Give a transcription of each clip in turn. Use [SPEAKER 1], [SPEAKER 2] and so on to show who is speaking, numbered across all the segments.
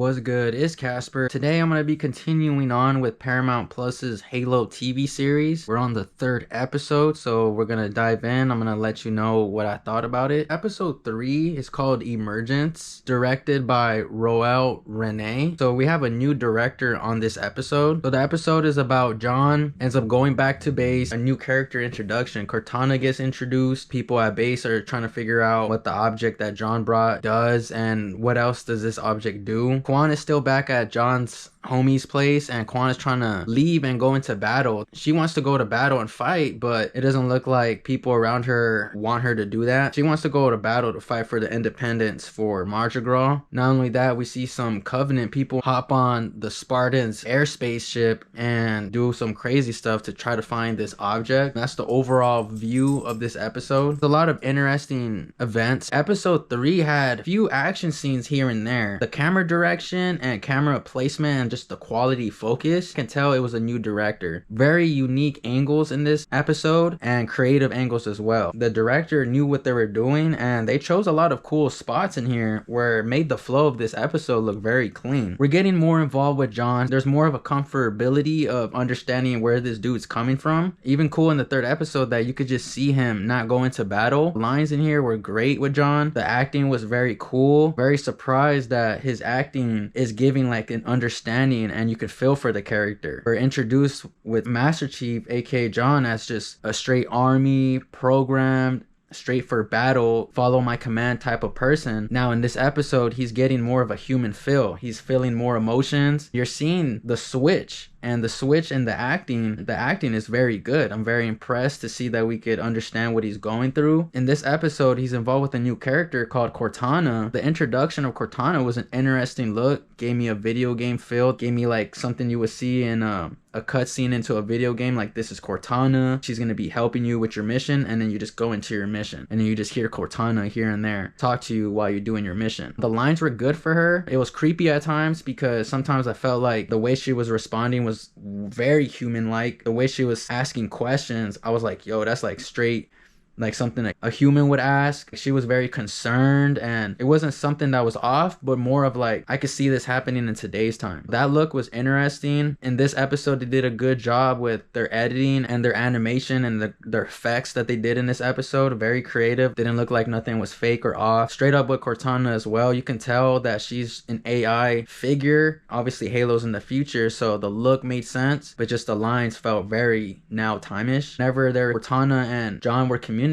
[SPEAKER 1] What's good? It's Casper. Today I'm going to be continuing on with Paramount Plus's Halo TV series. We're on the third episode, so we're going to dive in. I'm going to let you know what I thought about it. Episode 3 is called Emergence, directed by Roel Reiné. So we have a new director on this episode. So the episode is about John ends up going back to base, a new character introduction. Cortana gets introduced. People at base are trying to figure out what the object that John brought does and what else does this object do. Quan is still back at John's homie's place, and Quan is trying to leave and go into battle. She wants to go to battle and fight, but it doesn't look like people around her want her to do that. She wants to go to battle to fight for the independence for Marjagral. Not only that, we see some Covenant people hop on the Spartans' airspace ship and do some crazy stuff to try to find this object. That's the overall view of this episode. There's a lot of interesting events. Episode 3 had a few action scenes here and there. The camera direction and camera placement and just the quality focus, you can tell it was a new director. Very unique angles in this episode and creative angles as well. The director knew what they were doing and they chose a lot of cool spots in here where it made the flow of this episode look very clean. We're getting more involved with John. There's more of a comfortability of understanding where this dude's coming from. Even cool in the third episode that you could just see him not go into battle. The lines in here were great with John. The acting was very cool. Very surprised that his acting is giving like an understanding and you could feel for the character. We're introduced with Master Chief, aka John, as just a straight army programmed, straight for battle, follow my command type of person. Now in this episode, he's getting more of a human feel. He's feeling more emotions. You're seeing the switch, and the switch in the acting is very good. I'm very impressed to see that we could understand what he's going through. In this episode, he's involved with a new character called Cortana. The introduction of Cortana was an interesting look. Gave me a video game feel. Gave me like something you would see in a cutscene into a video game. Like, this is Cortana. She's going to be helping you with your mission, and then you just go into your mission. And then you just hear Cortana here and there talk to you while you're doing your mission. The lines were good for her. It was creepy at times because sometimes I felt like the way she was responding was very human-like. The way she was asking questions, I was like, yo, that's like straight like something like a human would ask. She was very concerned, and it wasn't something that was off, but more of like, I could see this happening in today's time. That look was interesting. In this episode, they did a good job with their editing and their animation and their effects that they did in this episode. Very creative. Didn't look like nothing was fake or off. Straight up with Cortana as well. You can tell that she's an AI figure. Obviously Halo's in the future, so the look made sense, but just the lines felt very now time-ish. Whenever Cortana and John were communicating,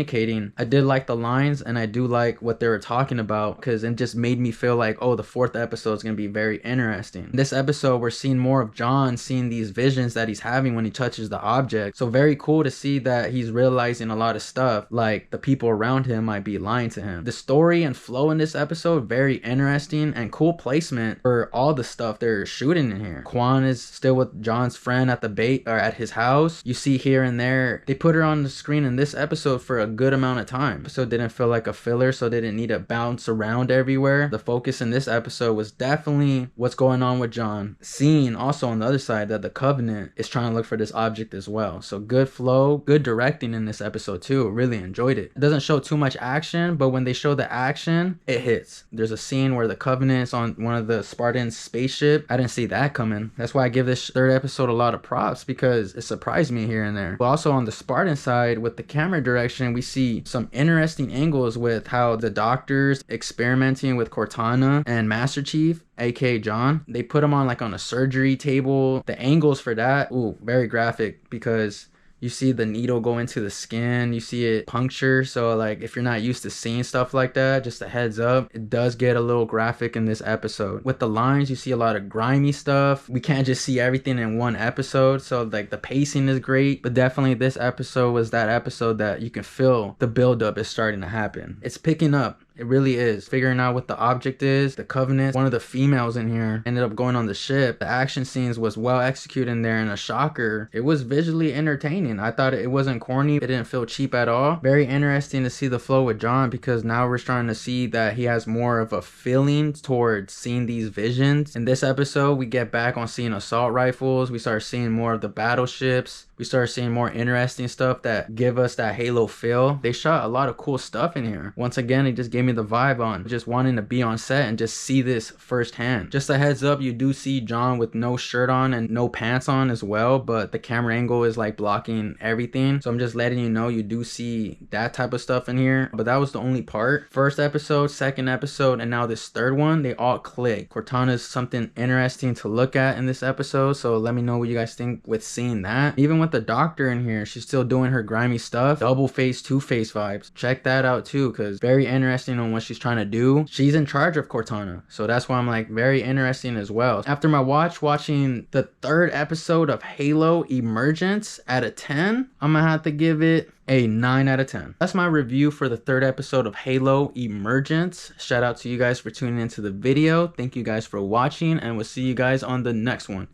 [SPEAKER 1] I did like the lines, and I do like what they were talking about because it just made me feel like, oh, the fourth episode is going to be very interesting. In this episode, we're seeing more of John seeing these visions that he's having when he touches the object. So very cool to see that he's realizing a lot of stuff, like the people around him might be lying to him. The story and flow in this episode, very interesting and cool placement for all the stuff they're shooting in here. Quan is still with John's friend at the bait or at his house. You see here and there, they put her on the screen in this episode for a good amount of time, so it didn't feel like a filler, so they didn't need to bounce around everywhere. The focus in this episode was definitely what's going on with John. Seeing also on the other side that the Covenant is trying to look for this object as well. So good flow, good directing in this episode too. Really enjoyed it. It doesn't show too much action, but when they show the action, it hits. There's a scene where the Covenant is on one of the Spartans' spaceship. I didn't see that coming. That's why I give this third episode a lot of props, because it surprised me here and there. But also on the Spartan side, with the camera direction, we see some interesting angles with how the doctors experimenting with Cortana and Master Chief, aka John. They put him on like on a surgery table. The angles for that, ooh, very graphic, because you see the needle go into the skin, you see it puncture. So like, if you're not used to seeing stuff like that, just a heads up, it does get a little graphic in this episode. With the lines, you see a lot of grimy stuff. We can't just see everything in one episode, so like the pacing is great, but definitely this episode was that episode that you can feel the buildup is starting to happen. It's picking up. It really is. Figuring out what the object is. The Covenant, one of the females in here, ended up going on the ship. The action scenes was well executed in there, and a shocker, it was visually entertaining. I thought it wasn't corny. It didn't feel cheap at all. Very interesting to see the flow with John, because now we're starting to see that he has more of a feeling towards seeing these visions. In this episode, we get back on seeing assault rifles. We start seeing more of the battleships. We start seeing more interesting stuff that give us that Halo feel. They shot a lot of cool stuff in here. Once again, it just gave me me the vibe on just wanting to be on set and just see this firsthand. Just a heads up, you do see John with no shirt on and no pants on as well, but the camera angle is like blocking everything. So I'm just letting you know you do see that type of stuff in here. But that was the only part. First episode, second episode, and now this third one, they all click. Cortana's something interesting to look at in this episode, so let me know what you guys think with seeing that. Even with the doctor in here, she's still doing her grimy stuff. Double face, two-face vibes. Check that out too, because very interesting on what she's trying to do. She's in charge of Cortana, so that's why I'm like very interesting as well. After my watching the third episode of Halo Emergence out of 10, I'm gonna have to give it a 9 out of 10. That's my review for the third episode of Halo Emergence. Shout out to you guys for tuning into the video. Thank you guys for watching, and we'll see you guys on the next one.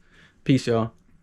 [SPEAKER 1] Peace, y'all.